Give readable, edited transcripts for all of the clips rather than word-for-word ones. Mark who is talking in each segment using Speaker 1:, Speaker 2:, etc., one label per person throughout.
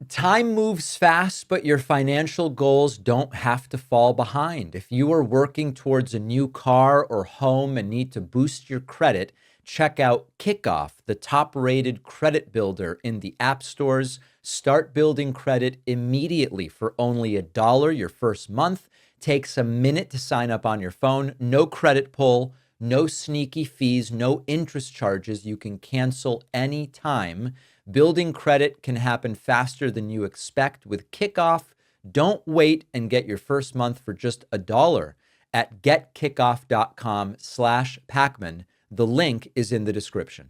Speaker 1: Time moves fast, but your financial goals don't have to fall behind. If you are working towards a new car or home and need to boost your credit, check out Kickoff, the top-rated credit builder in the app stores. Start building credit immediately for only $1 your first month. Takes a minute to sign up on your phone. No credit pull, no sneaky fees, no interest charges. You can cancel anytime. Building credit can happen faster than you expect with Kickoff. Don't wait and get your first month for just $1 at getkickoff.com/Pacman. The link is in the description.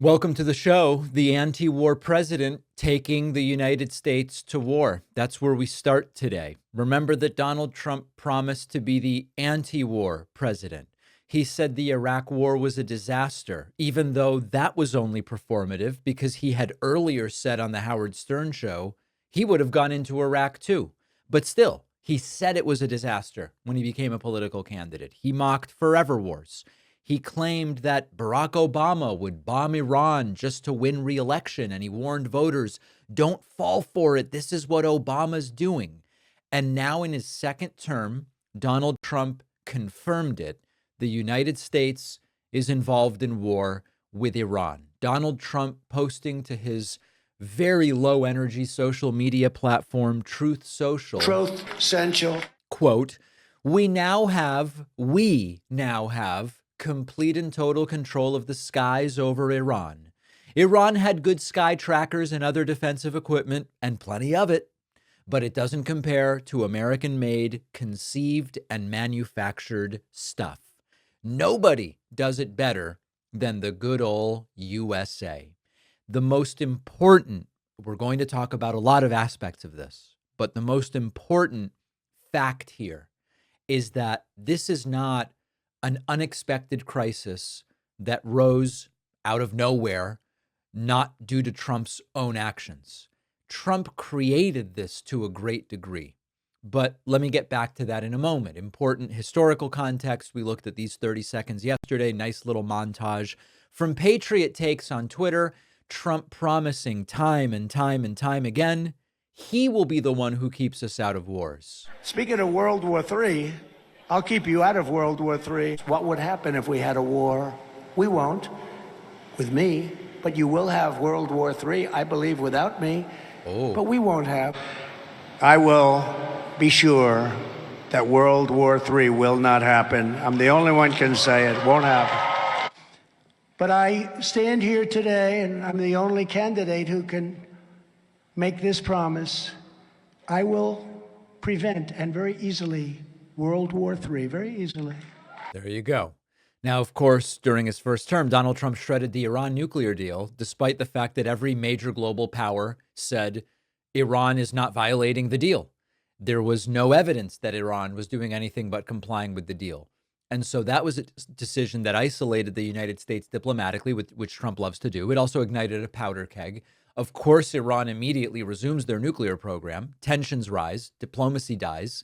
Speaker 1: Welcome to the show. The anti-war president taking the United States to war. That's where we start today. Remember that Donald Trump promised to be the anti-war president. He said the Iraq war was a disaster, even though that was only performative because he had earlier said on the Howard Stern show he would have gone into Iraq too. But still, he said it was a disaster when he became a political candidate. He mocked forever wars. He claimed that Barack Obama would bomb Iran just to win re-election, and he warned voters, don't fall for it. This is what Obama's doing. And now in his second term, Donald Trump confirmed it. The United States is involved in war with Iran. Donald Trump posting to his very low energy social media platform, Truth Social.
Speaker 2: Truth Central.
Speaker 1: Quote, we now have complete and total control of the skies over Iran. Iran had good sky trackers and other defensive equipment, and plenty of it, but it doesn't compare to American-made, conceived, and manufactured stuff. Nobody does it better than the good old USA. The most important, we're going to talk about a lot of aspects of this, but the most important fact here is that this is not an unexpected crisis that rose out of nowhere, not due to Trump's own actions. Trump created this to a great degree. But let me get back to that in a moment. Important historical context. We looked at these 30 seconds yesterday. Nice little montage from Patriot Takes on Twitter. Trump promising time and time and time again, he will be the one who keeps us out of wars.
Speaker 2: Speaking of World War III, I'll keep you out of World War III. What would happen if we had a war? We won't, with me, but you will have World War III, I believe, without me.
Speaker 1: Oh.
Speaker 2: But we won't have. I will be sure that World War III will not happen. I'm the only one can say it won't happen. But I stand here today, and I'm the only candidate who can make this promise. I will prevent, and very easily, World War III, very easily.
Speaker 1: There you go. Now, of course, during his first term, Donald Trump shredded the Iran nuclear deal, despite the fact that every major global power said Iran is not violating the deal. There was no evidence that Iran was doing anything but complying with the deal. And so that was a decision that isolated the United States diplomatically, which Trump loves to do. It also ignited a powder keg. Of course, Iran immediately resumes their nuclear program. Tensions rise, diplomacy dies,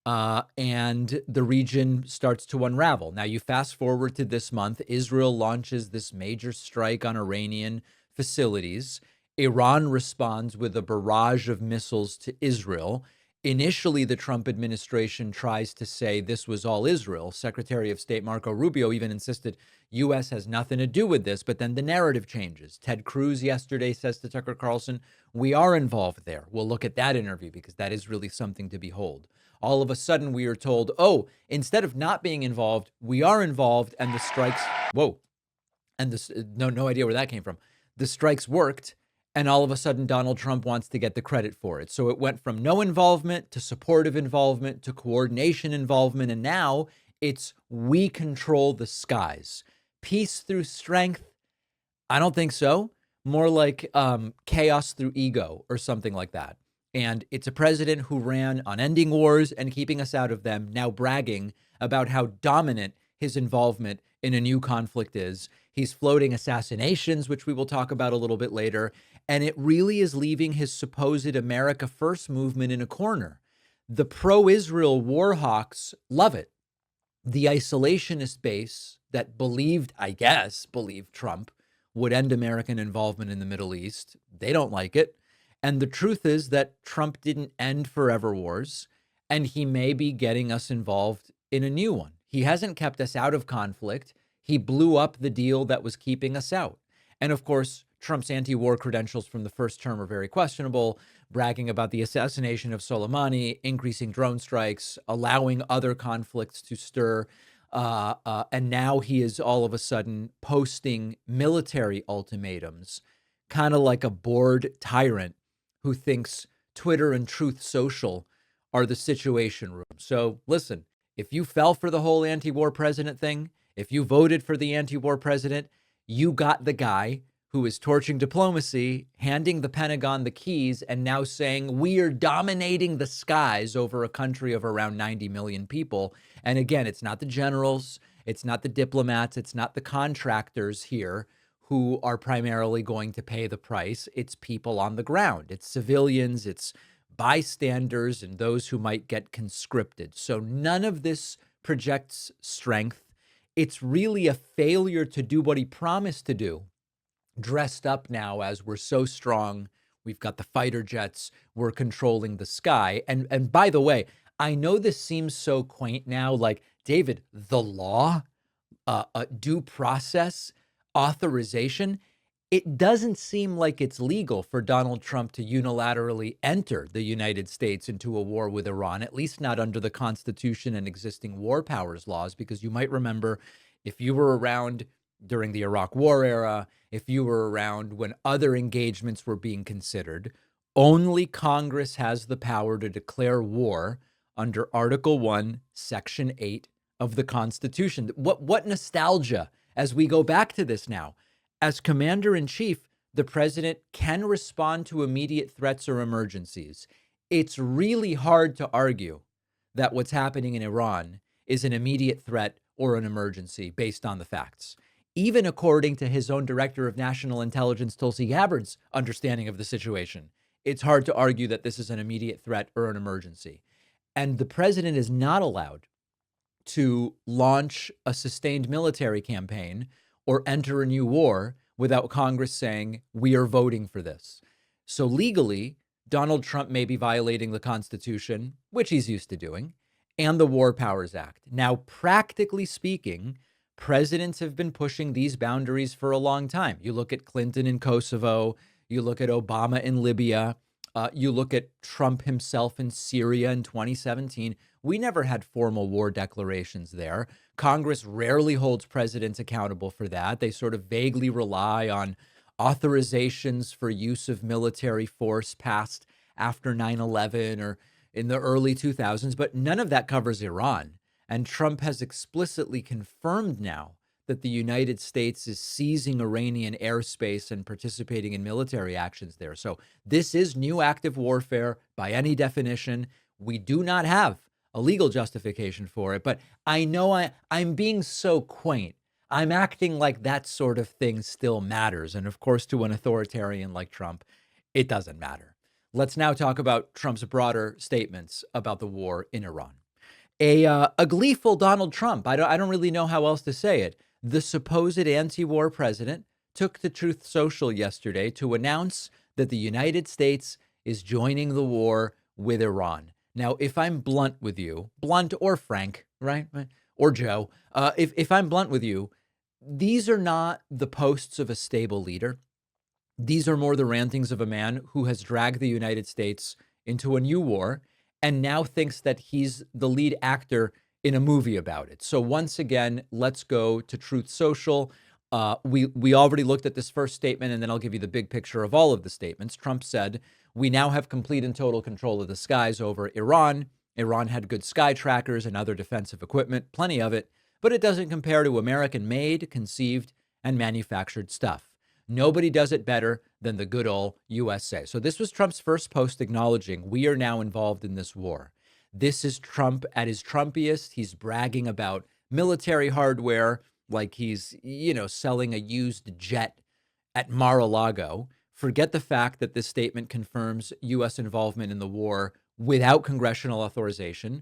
Speaker 1: and the region starts to unravel. Now, you fast forward to this month, Israel launches this major strike on Iranian facilities. Iran responds with a barrage of missiles to Israel. Initially, the Trump administration tries to say this was all Israel. Secretary of State Marco Rubio even insisted U.S. has nothing to do with this, but then the narrative changes. Ted Cruz yesterday says to Tucker Carlson, we are involved there. We'll look at that interview because that is really something to behold. All of a sudden, we are told, oh, instead of not being involved, we are involved, and the strikes, whoa, and this, no idea where that came from. The strikes worked. And all of a sudden, Donald Trump wants to get the credit for it. So it went from no involvement to supportive involvement to coordination involvement. And now it's we control the skies. Peace through strength? I don't think so. More like chaos through ego or something like that. And it's a president who ran on ending wars and keeping us out of them, now bragging about how dominant his involvement in a new conflict is. He's floating assassinations, which we will talk about a little bit later. And it really is leaving his supposed America First movement in a corner. The pro-Israel war hawks love it. The isolationist base that believed Trump would end American involvement in the Middle East, they don't like it. And the truth is that Trump didn't end forever wars, and he may be getting us involved in a new one. He hasn't kept us out of conflict. He blew up the deal that was keeping us out. And of course, Trump's anti-war credentials from the first term are very questionable, bragging about the assassination of Soleimani, increasing drone strikes, allowing other conflicts to stir. And now he is all of a sudden posting military ultimatums, kind of like a bored tyrant who thinks Twitter and Truth Social are the situation room. So listen, if you fell for the whole anti-war president thing, if you voted for the anti-war president, you got the guy who is torching diplomacy, handing the Pentagon the keys, and now saying we are dominating the skies over a country of around 90 million people. And again, it's not the generals, it's not the diplomats, it's not the contractors here who are primarily going to pay the price. It's people on the ground. It's civilians, it's bystanders, and those who might get conscripted. So none of this projects strength. It's really a failure to do what he promised to do, dressed up now as we're so strong. We've got the fighter jets. We're controlling the sky. And by the way, I know this seems so quaint now, like, David, the law, due process, authorization. It doesn't seem like it's legal for Donald Trump to unilaterally enter the United States into a war with Iran, at least not under the Constitution and existing war powers laws, because you might remember, if you were around during the Iraq War era, if you were around when other engagements were being considered, only Congress has the power to declare war under Article 1, Section 8 of the Constitution. What nostalgia as we go back to this now. As commander-in-chief, the president can respond to immediate threats or emergencies. It's really hard to argue that what's happening in Iran is an immediate threat or an emergency based on the facts. Even according to his own director of national intelligence, Tulsi Gabbard's understanding of the situation, it's hard to argue that this is an immediate threat or an emergency. And the president is not allowed to launch a sustained military campaign or enter a new war without Congress saying, we are voting for this. So legally, Donald Trump may be violating the Constitution, which he's used to doing, and the War Powers Act. Now, practically speaking, presidents have been pushing these boundaries for a long time. You look at Clinton in Kosovo, you look at Obama in Libya, you look at Trump himself in Syria in 2017. We never had formal war declarations there. Congress rarely holds presidents accountable for that. They sort of vaguely rely on authorizations for use of military force passed after 9/11 or in the early 2000s, but none of that covers Iran. And Trump has explicitly confirmed now that the United States is seizing Iranian airspace and participating in military actions there. So this is new active warfare by any definition. We do not have a legal justification for it, but I know I'm being so quaint. I'm acting like that sort of thing still matters. And of course, to an authoritarian like Trump, it doesn't matter. Let's now talk about Trump's broader statements about the war in Iran. A gleeful Donald Trump, I don't really know how else to say it. The supposed anti-war president took to Truth Social yesterday to announce that the United States is joining the war with Iran. Now, if I'm blunt with you, blunt or frank, right? Or Joe, if I'm blunt with you, these are not the posts of a stable leader. These are more the rantings of a man who has dragged the United States into a new war and now thinks that he's the lead actor in a movie about it. So once again, let's go to Truth Social. We already looked at this first statement, and then I'll give you the big picture of all of the statements. Trump said, we now have complete and total control of the skies over Iran. Iran had good sky trackers and other defensive equipment, plenty of it, but it doesn't compare to American-made, conceived, and manufactured stuff. Nobody does it better than the good old USA. So this was Trump's first post acknowledging we are now involved in this war. This is Trump at his Trumpiest. He's bragging about military hardware like he's, selling a used jet at Mar-a-Lago. Forget the fact that this statement confirms U.S. involvement in the war without congressional authorization.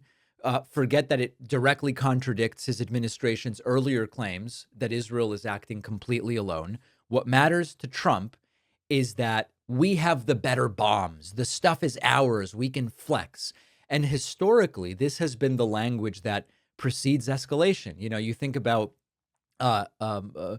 Speaker 1: Forget that it directly contradicts his administration's earlier claims that Israel is acting completely alone. What matters to Trump is that We have the better bombs. The stuff is ours. We can flex. And historically, this has been the language that precedes escalation. You know, you think about uh, um, uh,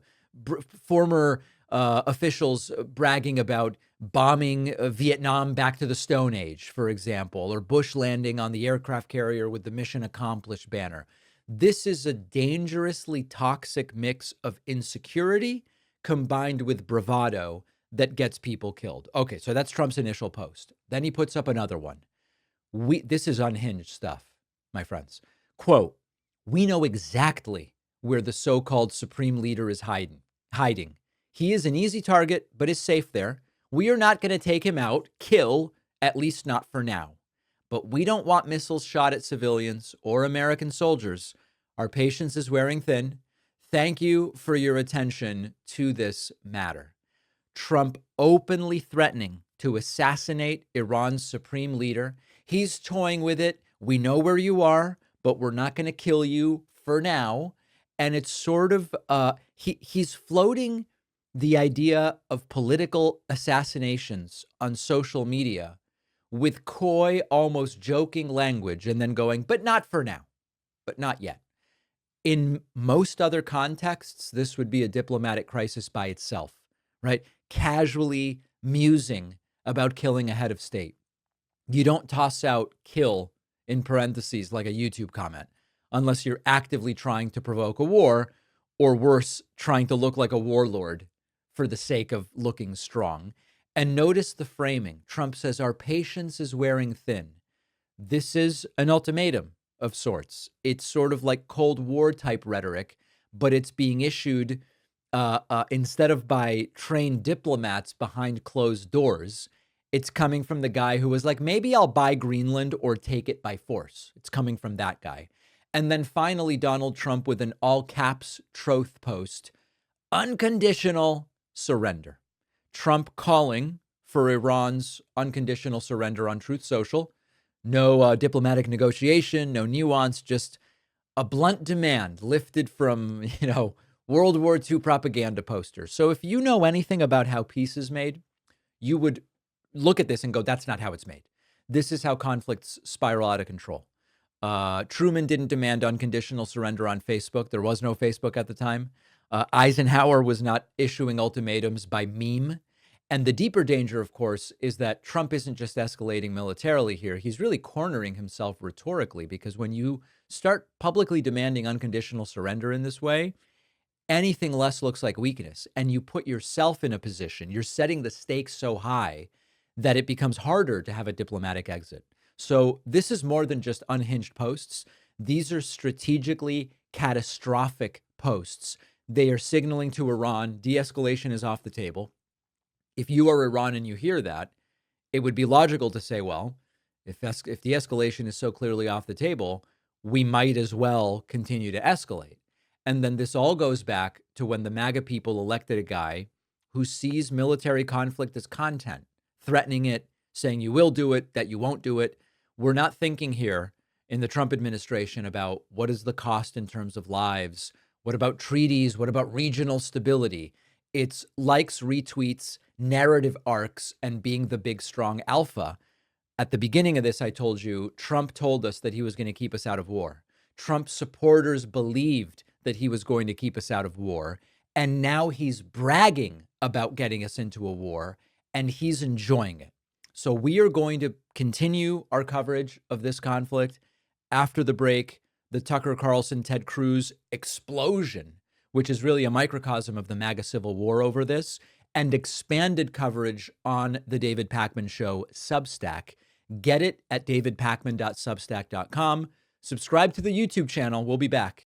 Speaker 1: former officials bragging about bombing Vietnam back to the Stone Age, for example, or Bush landing on the aircraft carrier with the mission accomplished banner. This is a dangerously toxic mix of insecurity combined with bravado that gets people killed. Okay, so that's Trump's initial post. Then he puts up another one. This is unhinged stuff, my friends. Quote, "We know exactly where the so-called supreme leader is hiding. He is an easy target, but is safe there. We are not going to take him out, kill, at least not for now. But we don't want missiles shot at civilians or American soldiers. Our patience is wearing thin. Thank you for your attention to this matter." Trump openly threatening to assassinate Iran's supreme leader. He's toying with it. We know where you are, but we're not going to kill you for now. And it's sort of, he's floating the idea of political assassinations on social media with coy, almost joking language, and then going, but not for now, but not yet. In most other contexts, this would be a diplomatic crisis by itself, right? Casually musing about killing a head of state. You don't toss out kill in parentheses like a YouTube comment unless you're actively trying to provoke a war, or worse, trying to look like a warlord for the sake of looking strong. And notice the framing. Trump says our patience is wearing thin. This is an ultimatum of sorts. It's sort of like Cold War type rhetoric, but it's being issued instead of by trained diplomats behind closed doors. It's coming from the guy who was like, maybe I'll buy Greenland or take it by force. It's coming from that guy. And then finally, Donald Trump with an all caps troth post, unconditional surrender. Trump calling for Iran's unconditional surrender on Truth Social. No diplomatic negotiation, no nuance, just a blunt demand lifted from, World War II propaganda posters. So if you know anything about how peace is made, you would look at this and go, that's not how it's made. This is how conflicts spiral out of control. Truman didn't demand unconditional surrender on Facebook. There was no Facebook at the time. Eisenhower was not issuing ultimatums by meme. And the deeper danger, of course, is that Trump isn't just escalating militarily here. He's really cornering himself rhetorically, because when you start publicly demanding unconditional surrender in this way, anything less looks like weakness. And you put yourself in a position, you're setting the stakes so high that it becomes harder to have a diplomatic exit. So this is more than just unhinged posts. These are strategically catastrophic posts. They are signaling to Iran, de-escalation is off the table. If you are Iran and you hear that, it would be logical to say, well, if the escalation is so clearly off the table, we might as well continue to escalate. And then this all goes back to when the MAGA people elected a guy who sees military conflict as content, threatening it, saying you will do it, that you won't do it. We're not thinking here in the Trump administration about what is the cost in terms of lives, what about treaties, what about regional stability. It's likes, retweets, narrative arcs, and being the big, strong alpha. At the beginning of this, I told you, Trump told us that he was going to keep us out of war. Trump supporters believed that he was going to keep us out of war. And now he's bragging about getting us into a war, and he's enjoying it. So we are going to continue our coverage of this conflict after the break. The Tucker Carlson, Ted Cruz explosion, which is really a microcosm of the MAGA civil war over this, and expanded coverage on the David Pakman Show Substack. Get it at davidpakman.substack.com. Subscribe to the YouTube channel. We'll be back.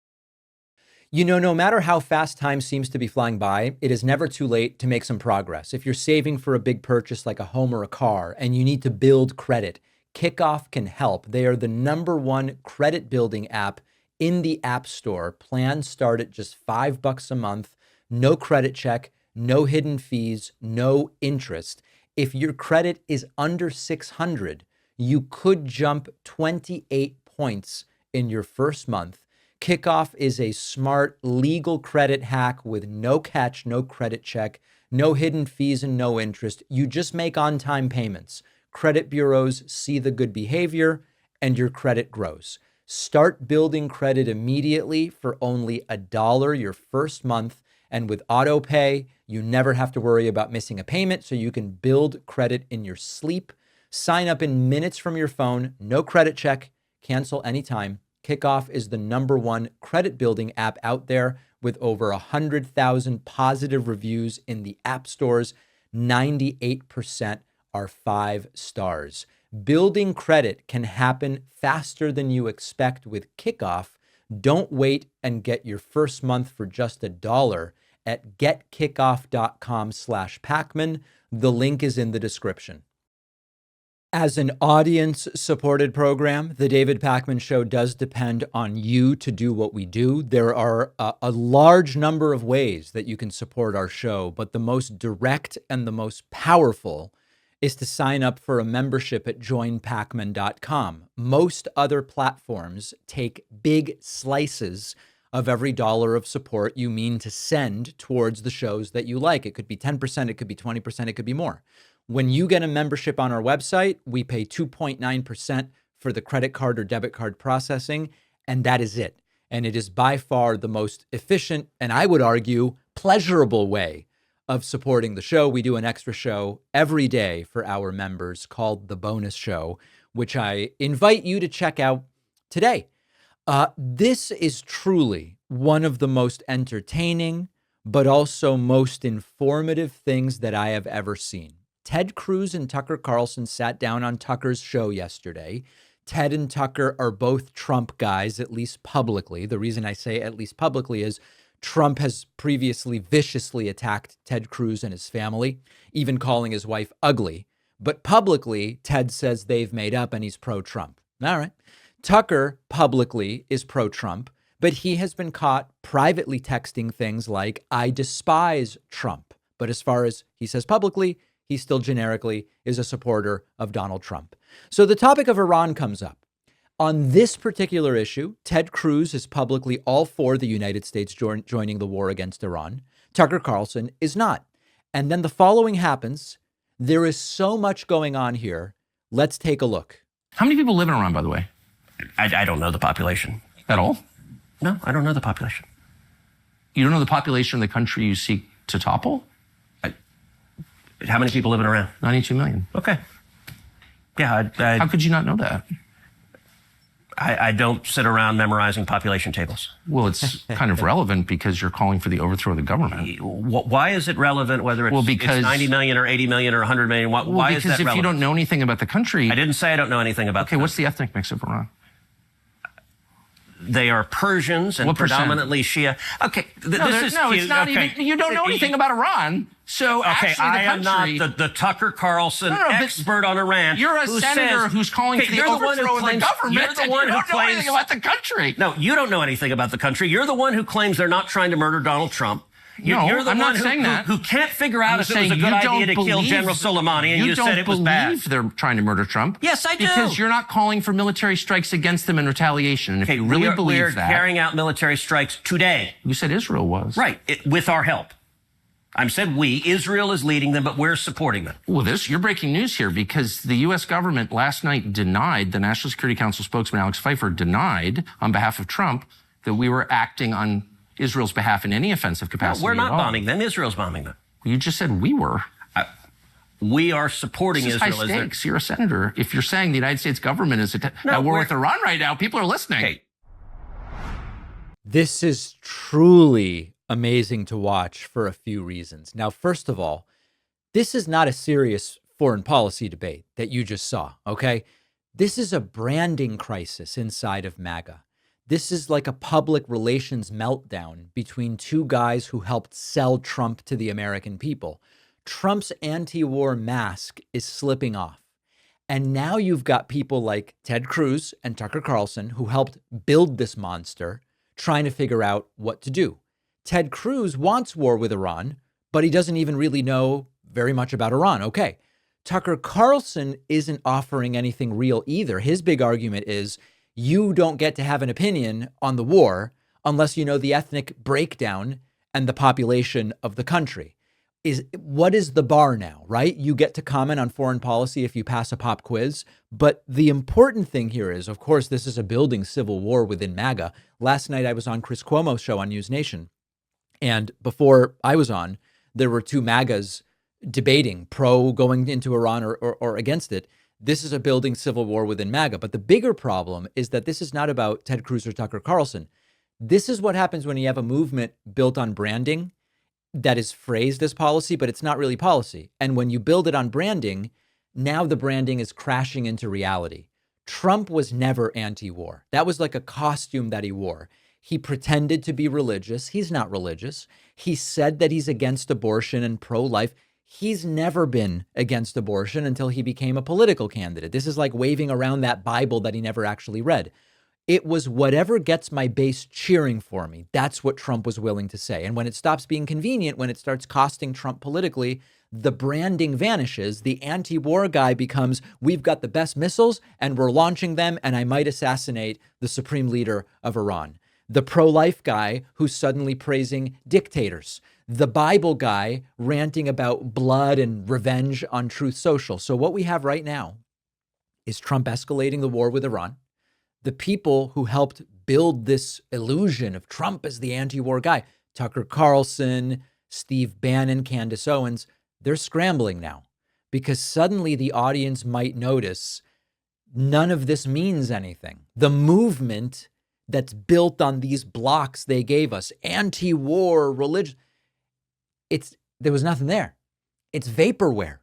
Speaker 1: No matter how fast time seems to be flying by, it is never too late to make some progress. If you're saving for a big purchase like a home or a car and you need to build credit, Kickoff can help. They are the #1 credit building app in the App Store. Plans start at just $5 a month. No credit check, no hidden fees, no interest. If your credit is under 600, you could jump 28 points in your first month. Kickoff is a smart, legal credit hack with no catch, no credit check, No hidden fees and no interest. You just make on-time payments. Credit bureaus see the good behavior and your credit grows. Start building credit immediately for only $1 your first month. And with auto pay, you never have to worry about missing a payment, so you can build credit in your sleep. Sign up in minutes from your phone. No credit check. Cancel anytime. Kickoff is the #1 credit building app out there with over 100,000 positive reviews in the app stores. 98% are 5 stars. Building credit can happen faster than you expect with Kickoff. Don't wait and get your first month for just $1 at getkickoff.com/Pacman. The link is in the description. As an audience-supported program, The David Pacman Show does depend on you to do what we do. There are a large number of ways that you can support our show, but the most direct and the most powerful is to sign up for a membership at joinpacman.com. Most other platforms take big slices of every dollar of support you mean to send towards the shows that you like. It could be 10%, it could be 20%, it could be more. When you get a membership on our website, we pay 2.9% for the credit card or debit card processing, and that is it. And it is by far the most efficient, and I would argue, pleasurable way of supporting the show. We do an extra show every day for our members called The Bonus Show, which I invite you to check out today. This is truly one of the most entertaining, but also most informative things that I have ever seen. Ted Cruz and Tucker Carlson sat down on Tucker's show yesterday. Ted and Tucker are both Trump guys, at least publicly. The reason I say at least publicly is Trump has previously viciously attacked Ted Cruz and his family, even calling his wife ugly. But publicly, Ted says they've made up and he's pro-Trump. All right. Tucker publicly is pro-Trump, but he has been caught privately texting things like, I despise Trump. But as far as he says publicly, he still generically is a supporter of Donald Trump. So the topic of Iran comes up. On this particular issue, Ted Cruz is publicly all for the United States joining the war against Iran. Tucker Carlson is not. And then the following happens. There is so much going on here. Let's take a look.
Speaker 3: How many people live in Iran, by the way?
Speaker 4: I don't know the population.
Speaker 3: At all?
Speaker 4: No, I don't know the population.
Speaker 3: You don't know the population of the country you seek to topple?
Speaker 4: How many people live in Iran?
Speaker 3: 92 million.
Speaker 4: Okay. Yeah,
Speaker 3: How could you not know that?
Speaker 4: I don't sit around memorizing population tables.
Speaker 3: Well, it's kind of relevant because you're calling for the overthrow of the government.
Speaker 4: Why is it relevant whether it's 90 million or 80 million or 100 million? Why is that relevant?
Speaker 3: Because if you don't know anything about the country...
Speaker 4: I didn't say I don't know anything about
Speaker 3: Okay, what's the ethnic mix of Iran?
Speaker 4: They are Persians and predominantly Shia. Okay,
Speaker 3: it's not even... You don't know anything about Iran. So
Speaker 4: okay,
Speaker 3: actually,
Speaker 4: I am not the Tucker Carlson expert on Iran.
Speaker 3: You're a senator who's calling for the overthrow of the government.
Speaker 4: You're the one who
Speaker 3: claims anything about the country.
Speaker 4: No, you don't know anything about the country. You're the one who claims they're not trying to murder Donald Trump. You're the one who can't figure out if it was a good idea to kill General Soleimani, and you said it was bad.
Speaker 3: You don't believe they're trying to murder Trump.
Speaker 4: Yes, I do.
Speaker 3: Because you're not calling for military strikes against them in retaliation. And if you really believe that...
Speaker 4: We're carrying out military strikes today.
Speaker 3: You said Israel was.
Speaker 4: Right, with our help. I said we. Israel is leading them, but we're supporting them.
Speaker 3: Well, you're breaking news here because the U.S. government last night denied, the National Security Council spokesman Alex Pfeiffer denied on behalf of Trump that we were acting on Israel's behalf in any offensive capacity.
Speaker 4: No, we're not bombing them. Israel's bombing them.
Speaker 3: You just said we were.
Speaker 4: We are supporting
Speaker 3: Israel. High stakes. You're a senator. If you're saying the United States government is at war with Iran right now, people are listening.
Speaker 4: Okay.
Speaker 1: This is truly amazing to watch for a few reasons. Now, first of all, this is not a serious foreign policy debate that you just saw, okay? This is a branding crisis inside of MAGA. This is like a public relations meltdown between two guys who helped sell Trump to the American people. Trump's anti-war mask is slipping off. And now you've got people like Ted Cruz and Tucker Carlson who helped build this monster trying to figure out what to do. Ted Cruz wants war with Iran, but he doesn't even really know very much about Iran. Okay. Tucker Carlson isn't offering anything real either. His big argument is you don't get to have an opinion on the war unless you know the ethnic breakdown and the population of the country. what is the bar now, right? You get to comment on foreign policy if you pass a pop quiz. But the important thing here is, of course, this is a building civil war within MAGA. Last night I was on Chris Cuomo's show on News Nation. And before I was on, there were two MAGAs debating pro going into Iran or against it. This is a building civil war within MAGA. But the bigger problem is that this is not about Ted Cruz or Tucker Carlson. This is what happens when you have a movement built on branding that is phrased as policy, but it's not really policy. And when you build it on branding, now the branding is crashing into reality. Trump was never anti-war. That was like a costume that he wore. He pretended to be religious. He's not religious. He said that he's against abortion and pro-life. He's never been against abortion until he became a political candidate. This is like waving around that Bible that he never actually read. It was whatever gets my base cheering for me. That's what Trump was willing to say. And when it stops being convenient, when it starts costing Trump politically, the branding vanishes. The anti-war guy becomes, we've got the best missiles and we're launching them and I might assassinate the supreme leader of Iran. The pro-life guy who's suddenly praising dictators. The Bible guy ranting about blood and revenge on Truth Social. So what we have right now is Trump escalating the war with Iran. The people who helped build this illusion of Trump as the anti-war guy, Tucker Carlson, Steve Bannon, Candace Owens, they're scrambling now because suddenly the audience might notice none of this means anything. The movement that's built on these blocks they gave us, anti-war, religion, there was nothing there. It's vaporware.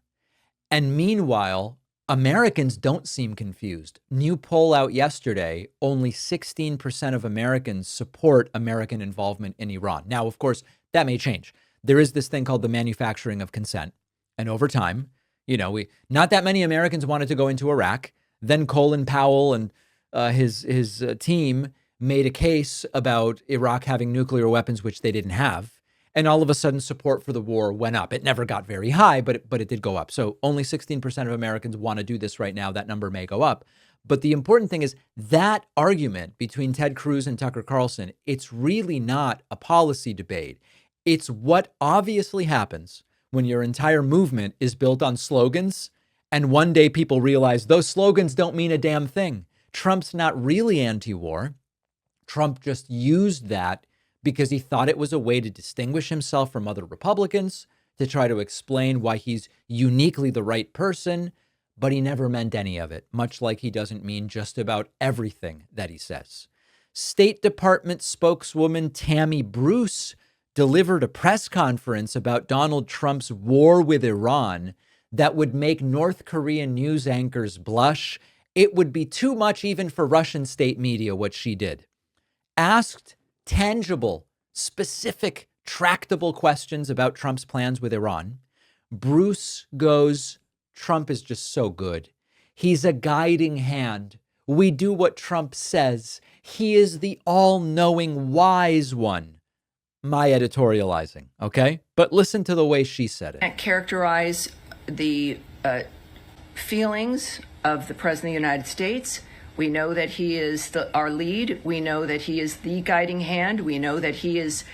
Speaker 1: And meanwhile, Americans don't seem confused. New poll out yesterday, only 16% of Americans support American involvement in Iran. Now, of course, that may change. There is this thing called the manufacturing of consent. And over time, not that many Americans wanted to go into Iraq. Then Colin Powell and his team made a case about Iraq having nuclear weapons, which they didn't have. And all of a sudden, support for the war went up. It never got very high, but it did go up. So only 16% of Americans want to do this right now. That number may go up. But the important thing is that argument between Ted Cruz and Tucker Carlson, it's really not a policy debate. It's what obviously happens when your entire movement is built on slogans. And one day people realize those slogans don't mean a damn thing. Trump's not really anti-war. Trump just used that because he thought it was a way to distinguish himself from other Republicans, to try to explain why he's uniquely the right person, but he never meant any of it, much like he doesn't mean just about everything that he says. State Department spokeswoman Tammy Bruce delivered a press conference about Donald Trump's war with Iran that would make North Korean news anchors blush. It would be too much even for Russian state media, what she did. Asked tangible, specific, tractable questions about Trump's plans with Iran, Bruce goes, Trump is just so good. He's a guiding hand. We do what Trump says. He is the all-knowing wise one. My editorializing, okay? But listen to the way she said it.
Speaker 5: Characterize the feelings of the President of the United States. We know that he is our lead. We know that he is the guiding hand. We know that he is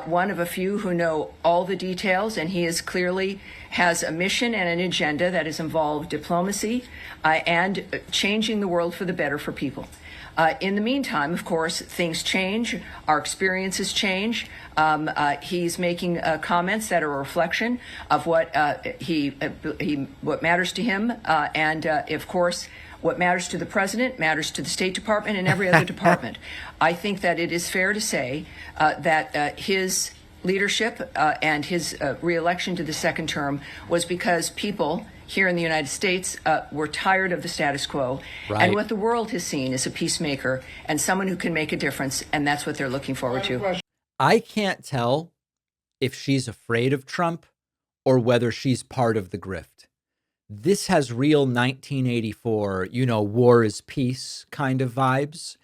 Speaker 5: one of a few who know all the details, and he is clearly has a mission and an agenda that has involved diplomacy and changing the world for the better for people. In the meantime, of course, things change. Our experiences change. He's making comments that are a reflection of what what matters to him, and of course, what matters to the president matters to the State Department and every other department. I think that it is fair to say that his leadership and his reelection to the second term was because people here in the United States were tired of the status quo. Right. And what the world has seen is a peacemaker and someone who can make a difference. And that's what they're looking forward to.
Speaker 1: I can't tell if she's afraid of Trump or whether she's part of the grift. This has real 1984, war is peace kind of vibes.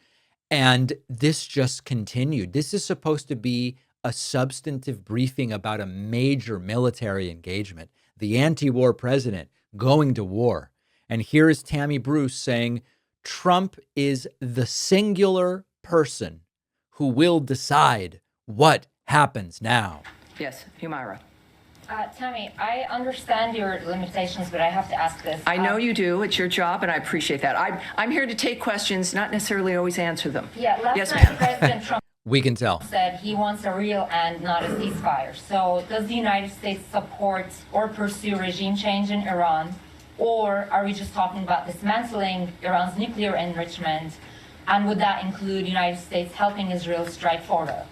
Speaker 1: And this just continued. This is supposed to be a substantive briefing about a major military engagement. The anti-war president going to war. And here is Tammy Bruce saying, Trump is the singular person who will decide what happens now.
Speaker 5: Yes, Humaira.
Speaker 6: Tammy, I understand your limitations, but I have to ask this.
Speaker 5: I know you do. It's your job, and I appreciate that. I'm here to take questions, not necessarily always answer them.
Speaker 6: Yeah, last
Speaker 5: yes,
Speaker 6: night President Trump
Speaker 1: we can tell
Speaker 6: said he wants a real end, not a ceasefire. So does the United States support or pursue regime change in Iran? Or are we just talking about dismantling Iran's nuclear enrichment? And would that include the United States helping Israel strike further?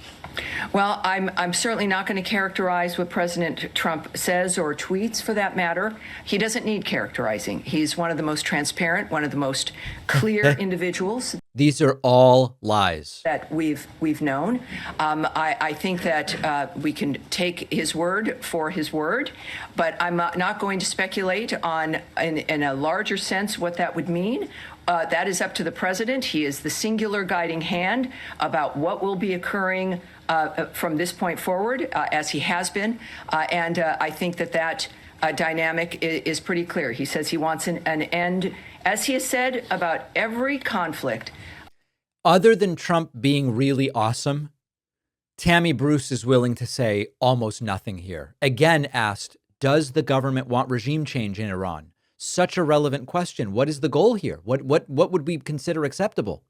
Speaker 5: Well, I'm certainly not going to characterize what President Trump says or tweets, for that matter. He doesn't need characterizing. He's one of the most transparent, one of the most clear individuals.
Speaker 1: These are all lies
Speaker 5: that we've known. I think that we can take his word for his word, but I'm not going to speculate on, in a larger sense, what that would mean. That is up to the president. He is the singular guiding hand about what will be occurring from this point forward, as he has been. And I think that dynamic is pretty clear. He says he wants an end, as he has said about every conflict.
Speaker 1: Other than Trump being really awesome, Tammy Bruce is willing to say almost nothing here. Again asked, does the government want regime change in Iran? Such a relevant question. What is the goal here? What would we consider acceptable?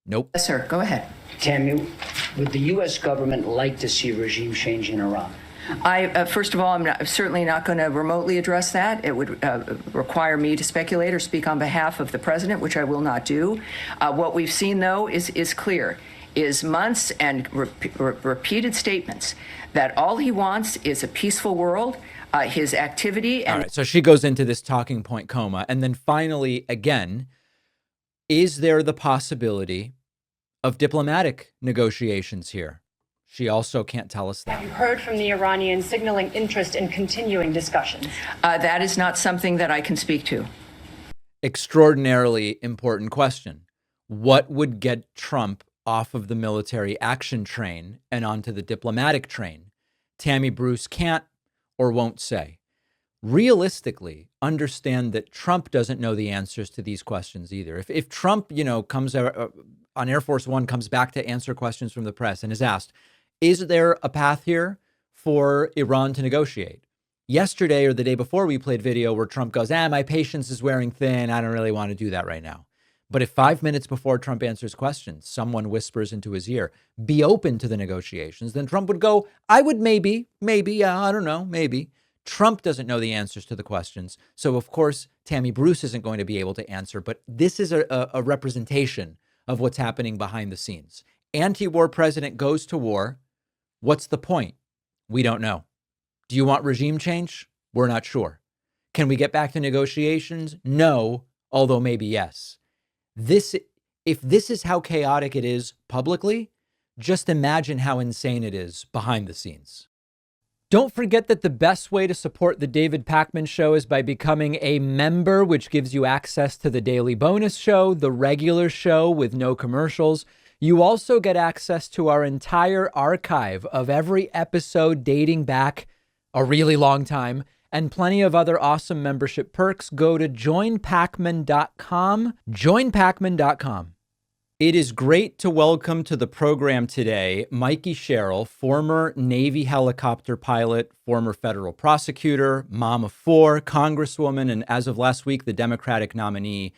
Speaker 1: Nope.
Speaker 5: Yes, sir. Go ahead.
Speaker 7: Tammy, would the U.S. government like to see regime change in Iran?
Speaker 5: First of all, I'm certainly not going to remotely address that. It would require me to speculate or speak on behalf of the president, which I will not do. What we've seen, though, is clear, is months and repeated statements that all he wants is a peaceful world. His activity.
Speaker 1: All right, so she goes into this talking point coma. And then finally, again, is there the possibility of diplomatic negotiations here? She also can't tell us that.
Speaker 8: Have you heard from the Iranians signaling interest in continuing discussions?
Speaker 5: That is not something that I can speak to.
Speaker 1: Extraordinarily important question. What would get Trump off of the military action train and onto the diplomatic train? Tammy Bruce can't or won't say. Realistically, understand that Trump doesn't know the answers to these questions either. If Trump, comes on Air Force One, comes back to answer questions from the press and is asked, is there a path here for Iran to negotiate? Yesterday or the day before, we played video where Trump goes, my patience is wearing thin. I don't really want to do that right now. But if 5 minutes before Trump answers questions, someone whispers into his ear, be open to the negotiations, then Trump would go, I would maybe, I don't know, maybe. Trump doesn't know the answers to the questions. So, of course, Tammy Bruce isn't going to be able to answer. But this is a representation of what's happening behind the scenes. Anti-war president goes to war. What's the point? We don't know. Do you want regime change? We're not sure. Can we get back to negotiations? No, although maybe yes. If this is how chaotic it is publicly, just imagine how insane it is behind the scenes. Don't forget that the best way to support the David Pakman Show is by becoming a member, which gives you access to the daily bonus show, the regular show with no commercials. You also get access to our entire archive of every episode dating back a really long time, and plenty of other awesome membership perks. Go to joinpakman.com, joinpakman.com. It is great to welcome to the program today Mikey Sherrill, former Navy helicopter pilot, former federal prosecutor, mom of four, congresswoman, and as of last week, the Democratic nominee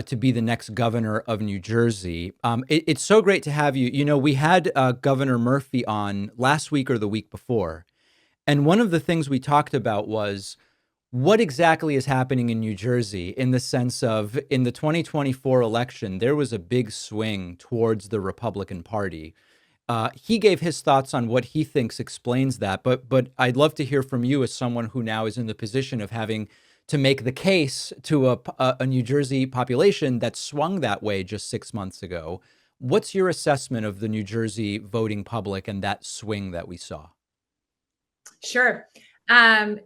Speaker 1: to be the next governor of New Jersey. It's so great to have you. You know, we had Governor Murphy on last week or the week before, and one of the things we talked about was what exactly is happening in New Jersey in the sense of in the 2024 election, there was a big swing towards the Republican Party. He gave his thoughts on what he thinks explains that. But I'd love to hear from you as someone who now is in the position of having to make the case to a New Jersey population that swung that way just 6 months ago. What's your assessment of the New Jersey voting public and that swing that we saw?
Speaker 9: Sure.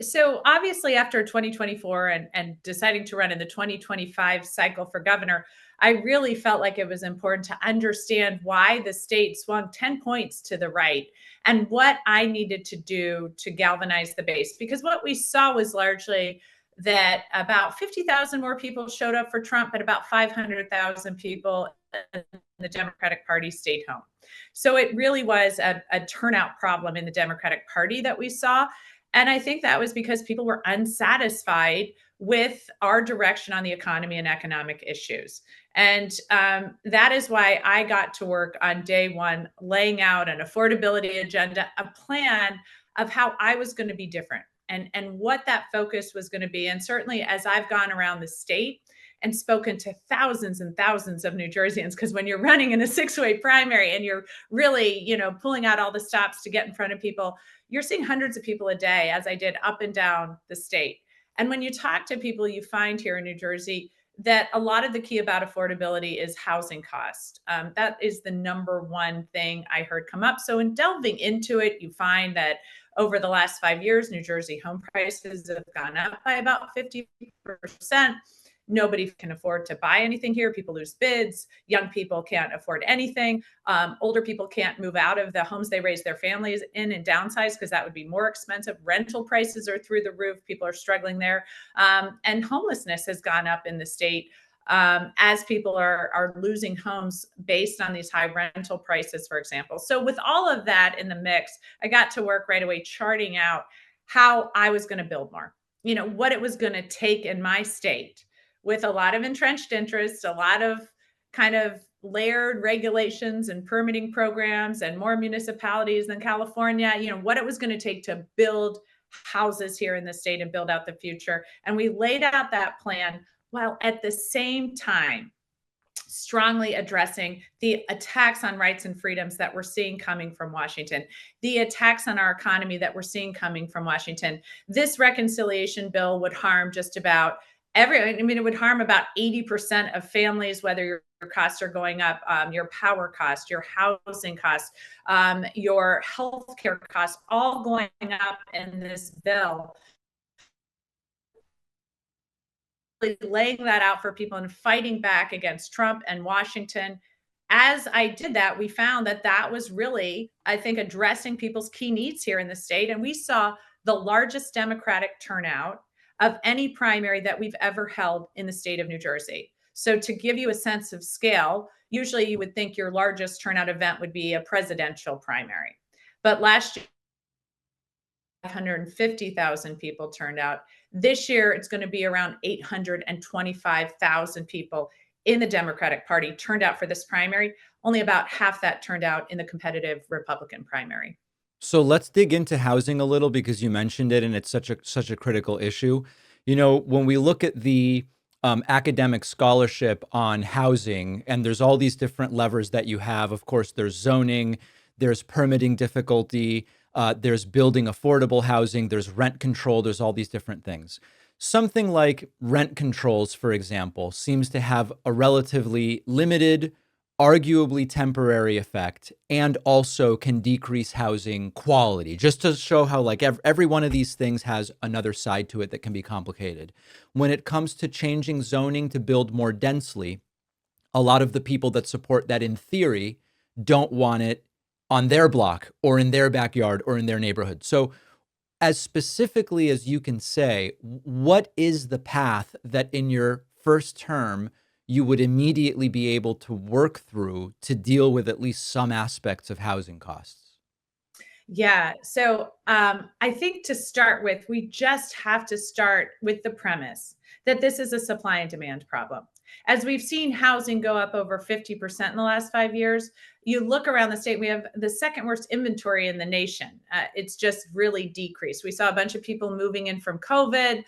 Speaker 9: So obviously after 2024 and deciding to run in the 2025 cycle for governor, I really felt like it was important to understand why the state swung 10 points to the right and what I needed to do to galvanize the base. Because what we saw was largely that about 50,000 more people showed up for Trump, but about 500,000 people in the Democratic Party stayed home. So it really was a turnout problem in the Democratic Party that we saw. And I think that was because people were unsatisfied with our direction on the economy and economic issues. And that is why I got to work on day one, laying out an affordability agenda, a plan of how I was going to be different and what that focus was going to be. And certainly as I've gone around the state and spoken to thousands and thousands of New Jerseyans, because when you're running in a 6-way primary and you're really, pulling out all the stops to get in front of people, you're seeing hundreds of people a day, as I did up and down the state. And when you talk to people, you find here in New Jersey that a lot of the key about affordability is housing cost. That is the number one thing I heard come up. So in delving into it, you find that over the last 5 years, New Jersey home prices have gone up by about 50%. Nobody can afford to buy anything here. People lose bids. Young people can't afford anything. Older people can't move out of the homes they raised their families in and downsize because that would be more expensive. Rental prices are through the roof. People are struggling there. And homelessness has gone up in the state as people are losing homes based on these high rental prices, for example. So with all of that in the mix, I got to work right away charting out how I was going to build more, what it was going to take in my state with a lot of entrenched interests, a lot of kind of layered regulations and permitting programs and more municipalities than California, what it was going to take to build houses here in the state and build out the future. And we laid out that plan while at the same time strongly addressing the attacks on rights and freedoms that we're seeing coming from Washington, the attacks on our economy that we're seeing coming from Washington. This reconciliation bill would harm just about it would harm about 80% of families, whether your costs are going up, your power cost, your housing costs, your healthcare costs, all going up in this bill. Laying that out for people and fighting back against Trump and Washington. As I did that, we found that was really, I think, addressing people's key needs here in the state. And we saw the largest Democratic turnout of any primary that we've ever held in the state of New Jersey. So to give you a sense of scale, usually you would think your largest turnout event would be a presidential primary. But last year, 550,000 people turned out. This year, it's going to be around 825,000 people in the Democratic Party turned out for this primary. Only about half that turned out in the competitive Republican primary.
Speaker 1: So let's dig into housing a little because you mentioned it and it's such a critical issue. When we look at the academic scholarship on housing, and there's all these different levers that you have. Of course, there's zoning, there's permitting difficulty, there's building affordable housing, there's rent control, there's all these different things. Something like rent controls, for example, seems to have a relatively limited, arguably temporary effect, and also can decrease housing quality, just to show how every one of these things has another side to it that can be complicated. When it comes to changing zoning to build more densely, a lot of the people that support that in theory don't want it on their block or in their backyard or in their neighborhood. So as specifically as you can say, what is the path that in your first term you would immediately be able to work through to deal with at least some aspects of housing costs?
Speaker 9: Yeah. So I think to start with, we just have to start with the premise that this is a supply and demand problem. As we've seen housing go up over 50% in the last 5 years, you look around the state, we have the second worst inventory in the nation. It's just really decreased. We saw a bunch of people moving in from COVID,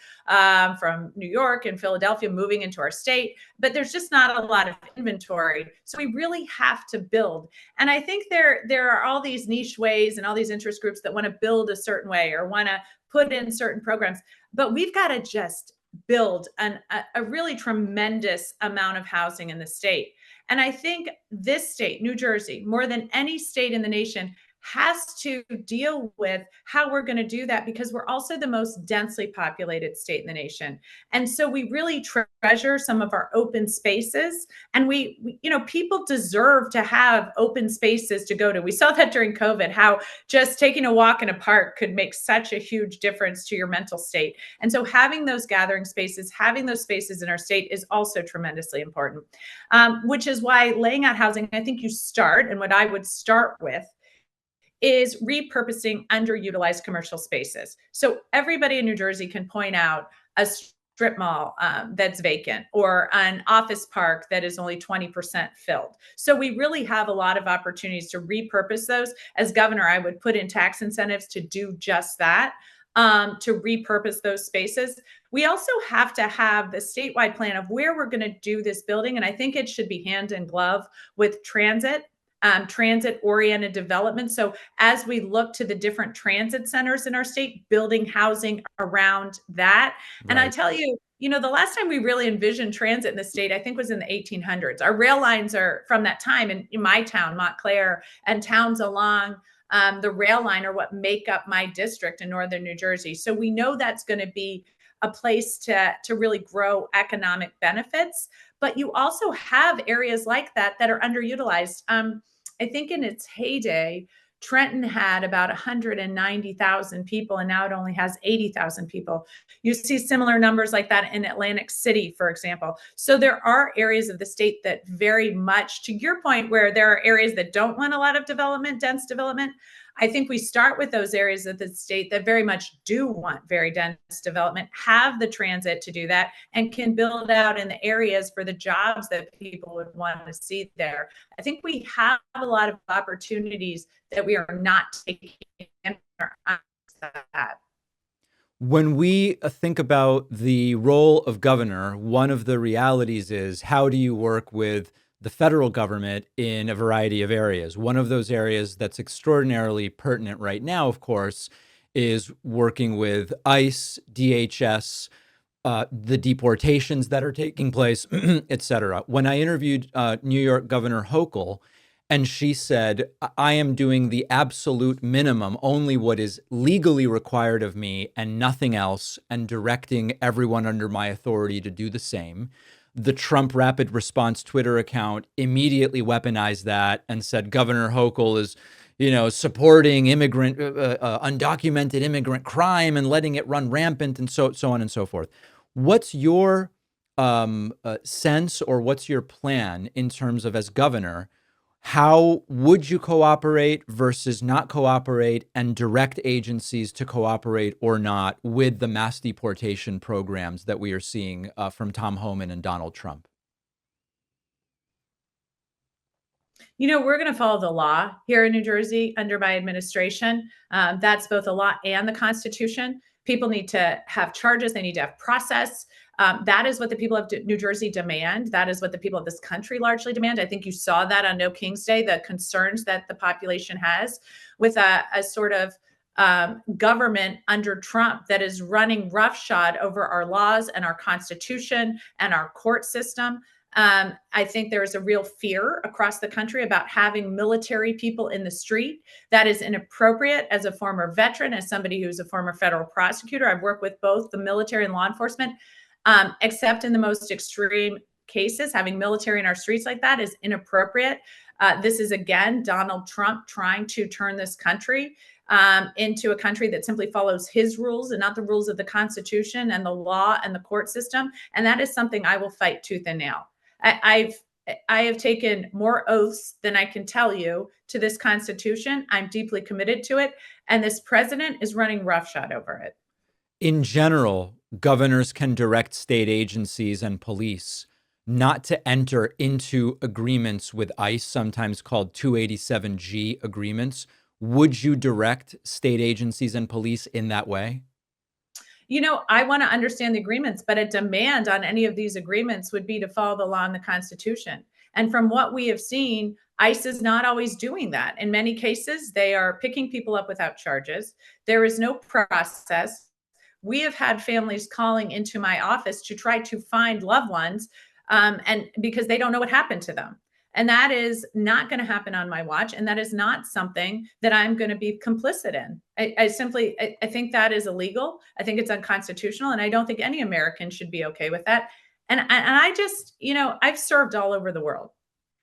Speaker 9: from New York and Philadelphia, moving into our state, but there's just not a lot of inventory. So we really have to build. And I think there are all these niche ways and all these interest groups that want to build a certain way or want to put in certain programs, but we've got to just build a really tremendous amount of housing in the state. And I think this state, New Jersey, more than any state in the nation, has to deal with how we're going to do that because we're also the most densely populated state in the nation. And so we really treasure some of our open spaces, and we people deserve to have open spaces to go to. We saw that during COVID, how just taking a walk in a park could make such a huge difference to your mental state. And so having those gathering spaces, having those spaces in our state is also tremendously important, which is why laying out housing, I think you start, and what I would start with is repurposing underutilized commercial spaces. So everybody in New Jersey can point out a strip mall that's vacant or an office park that is only 20% filled. So we really have a lot of opportunities to repurpose those. As governor, I would put in tax incentives to do just that, to repurpose those spaces. We also have to have the statewide plan of where we're going to do this building. And I think it should be hand in glove with transit-oriented development. So as we look to the different transit centers in our state, building housing around that. Right. And I tell you, the last time we really envisioned transit in the state, I think was in the 1800s. Our rail lines are from that time in my town, Montclair, and towns along the rail line are what make up my district in northern New Jersey. So we know that's going to be a place to really grow economic benefits. But you also have areas like that are underutilized. I think in its heyday, Trenton had about 190,000 people, and now it only has 80,000 people. You see similar numbers like that in Atlantic City, for example. So there are areas of the state that very much, to your point, where there are areas that don't want a lot of development, dense development. I think we start with those areas of the state that very much do want very dense development, have the transit to do that, and can build out in the areas for the jobs that people would want to see there. I think we have a lot of opportunities that we are not taking advantage of that.
Speaker 1: When we think about the role of governor, one of the realities is, how do you work with the federal government in a variety of areas? One of those areas that's extraordinarily pertinent right now, of course, is working with ICE, DHS, the deportations that are taking place, et cetera. When I interviewed New York Governor Hochul, and she said, I am doing the absolute minimum, only what is legally required of me and nothing else, and directing everyone under my authority to do the same. The Trump Rapid Response Twitter account immediately weaponized that and said Governor Hochul is, supporting undocumented immigrant crime and letting it run rampant, and so on and so forth. What's your sense, or what's your plan in terms of, as governor, how would you cooperate versus not cooperate, and direct agencies to cooperate or not with the mass deportation programs that we are seeing from Tom Homan and Donald Trump?
Speaker 9: We're going to follow the law here in New Jersey under my administration. That's both the law and the Constitution. People need to have charges. They need to have process. That is what the people of New Jersey demand. That is what the people of this country largely demand. I think you saw that on No King's Day, the concerns that the population has with a sort of government under Trump that is running roughshod over our laws and our Constitution and our court system. I think there is a real fear across the country about having military people in the street. That is inappropriate. As a former veteran, as somebody who's a former federal prosecutor, I've worked with both the military and law enforcement. Except in the most extreme cases, having military in our streets like that is inappropriate. This is, again, Donald Trump trying to turn this country into a country that simply follows his rules and not the rules of the Constitution and the law and the court system. And that is something I will fight tooth and nail. I have taken more oaths than I can tell you to this Constitution. I'm deeply committed to it. And this president is running roughshod over it.
Speaker 1: In general, governors can direct state agencies and police not to enter into agreements with ICE, sometimes called 287G agreements. Would you direct state agencies and police in that way?
Speaker 9: I want to understand the agreements, but a demand on any of these agreements would be to follow the law and the Constitution. And from what we have seen, ICE is not always doing that. In many cases, they are picking people up without charges. There is no process. We have had families calling into my office to try to find loved ones, and because they don't know what happened to them. And that is not going to happen on my watch. And that is not something that I'm going to be complicit in. I think that is illegal. I think it's unconstitutional. And I don't think any American should be okay with that. And I just, I've served all over the world,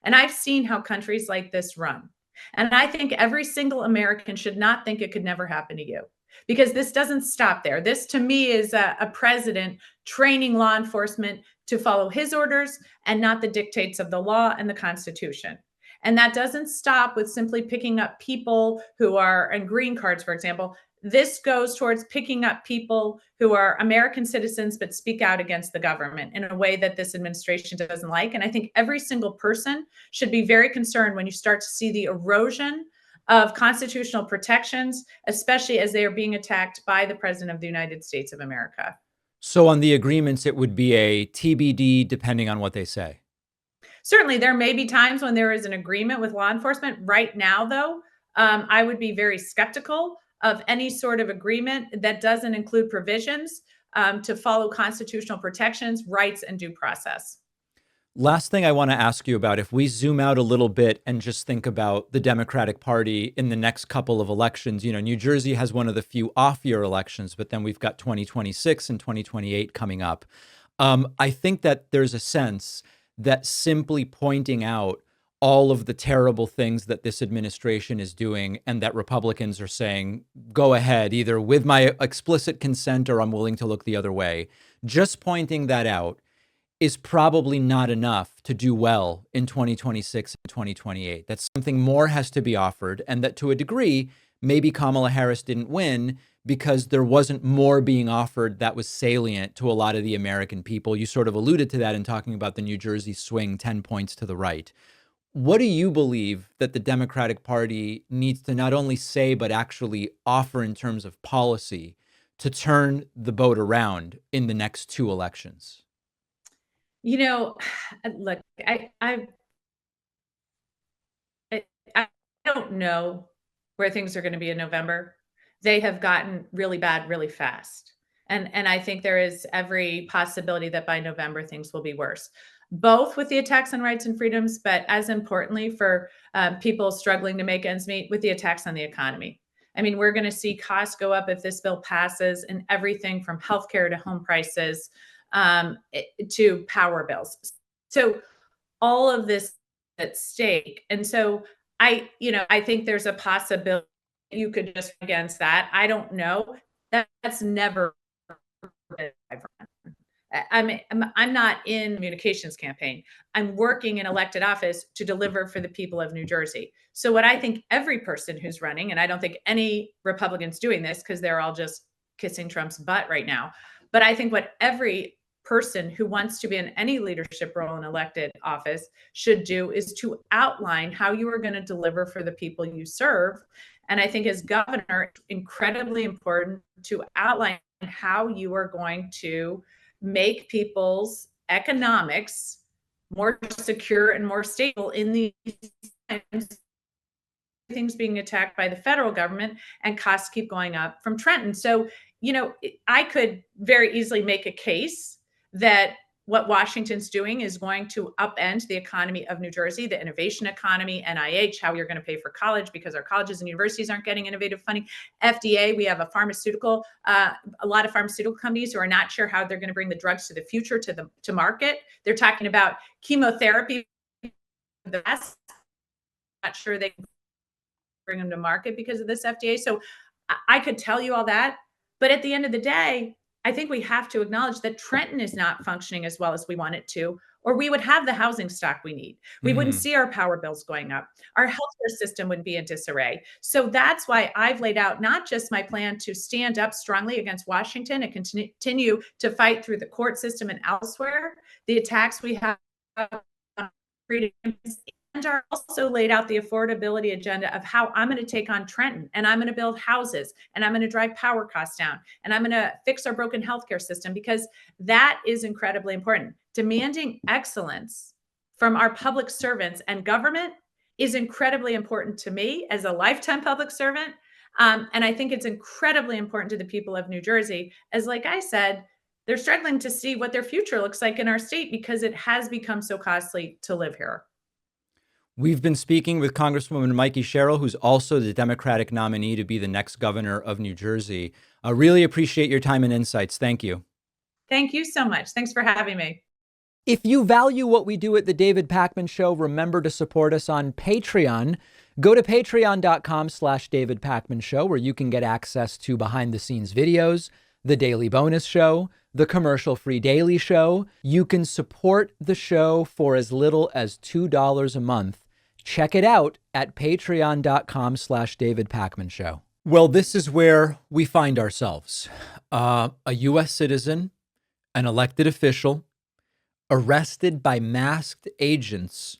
Speaker 9: and I've seen how countries like this run. And I think every single American should not think it could never happen to you, because this doesn't stop there. This, to me, is a president training law enforcement to follow his orders and not the dictates of the law and the Constitution. And that doesn't stop with simply picking up people who are on green cards, for example. This goes towards picking up people who are American citizens but speak out against the government in a way that this administration doesn't like. And I think every single person should be very concerned when you start to see the erosion of constitutional protections, especially as they are being attacked by the President of the United States of America.
Speaker 1: So on the agreements, it would be a TBD depending on what they say.
Speaker 9: Certainly, there may be times when there is an agreement with law enforcement. Right now, though, I would be very skeptical of any sort of agreement that doesn't include provisions to follow constitutional protections, rights, and due process.
Speaker 1: Last thing I want to ask you about, if we zoom out a little bit and just think about the Democratic Party in the next couple of elections, New Jersey has one of the few off-year elections, but then we've got 2026 and 2028 coming up. I think that there's a sense that simply pointing out all of the terrible things that this administration is doing and that Republicans are saying, go ahead, either with my explicit consent or I'm willing to look the other way. Just pointing that out is probably not enough to do well in 2026 and 2028. That something more has to be offered, and that to a degree, maybe Kamala Harris didn't win because there wasn't more being offered that was salient to a lot of the American people. You sort of alluded to that in talking about the New Jersey swing 10 points to the right. What do you believe that the Democratic Party needs to not only say, but actually offer in terms of policy to turn the boat around in the next two elections?
Speaker 9: Look, I don't know where things are going to be in November. They have gotten really bad really fast. And I think there is every possibility that by November, things will be worse, both with the attacks on rights and freedoms, but as importantly for people struggling to make ends meet, with the attacks on the economy. I mean, we're going to see costs go up if this bill passes, and everything from healthcare to home prices to power bills. So all of this at stake. And so I think there's a possibility you could just against that. I don't know. That's never. I'm not in communications campaign. I'm working in elected office to deliver for the people of New Jersey. So what I think every person who's running, and I don't think any Republicans doing this because they're all just kissing Trump's butt right now, but I think what every person who wants to be in any leadership role in elected office should do is to outline how you are going to deliver for the people you serve. And I think as governor, it's incredibly important to outline how you are going to make people's economics more secure and more stable in these times. Things being attacked by the federal government and costs keep going up from Trenton. So, I could very easily make a case that what Washington's doing is going to upend the economy of New Jersey, the innovation economy, NIH, how you're going to pay for college because our colleges and universities aren't getting innovative funding. FDA, we have a lot of pharmaceutical companies who are not sure how they're going to bring the drugs to the future to market. They're talking about chemotherapy. That's not sure they can bring them to market because of this FDA. So I could tell you all that, but at the end of the day, I think we have to acknowledge that Trenton is not functioning as well as we want it to, or we would have the housing stock we need. We wouldn't see our power bills going up. Our healthcare system wouldn't be in disarray. So that's why I've laid out not just my plan to stand up strongly against Washington and continue to fight through the court system and elsewhere, the attacks we have on freedom, and are also laid out the affordability agenda of how I'm going to take on Trenton, and I'm going to build houses, and I'm going to drive power costs down, and I'm going to fix our broken healthcare system, because that is incredibly important. Demanding excellence from our public servants and government is incredibly important to me as a lifetime public servant. And I think it's incredibly important to the people of New Jersey, as like I said, they're struggling to see what their future looks like in our state because it has become so costly to live here.
Speaker 1: We've been speaking with Congresswoman Mikey Sherrill, who's also the Democratic nominee to be the next governor of New Jersey. I really appreciate your time and insights. Thank you.
Speaker 9: Thank you so much. Thanks for having me.
Speaker 1: If you value what we do at The David Pakman Show, remember to support us on Patreon. Go to patreon.com/David Pakman Show, where you can get access to behind the scenes videos, the daily bonus show, the commercial-free daily show. You can support the show for as little as $2 a month. check it out at patreon.com/David Pakman Show. Well, this is where we find ourselves. A U.S. citizen, an elected official, arrested by masked agents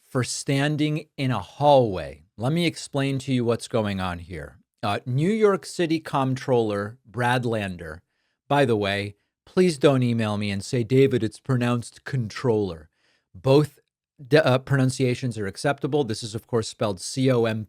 Speaker 1: for standing in a hallway. Let me explain to you what's going on here. New York City comptroller Brad Lander. By the way, please don't email me and say, David, it's pronounced controller. Both pronunciations are acceptable. This is, of course, spelled Comptroller.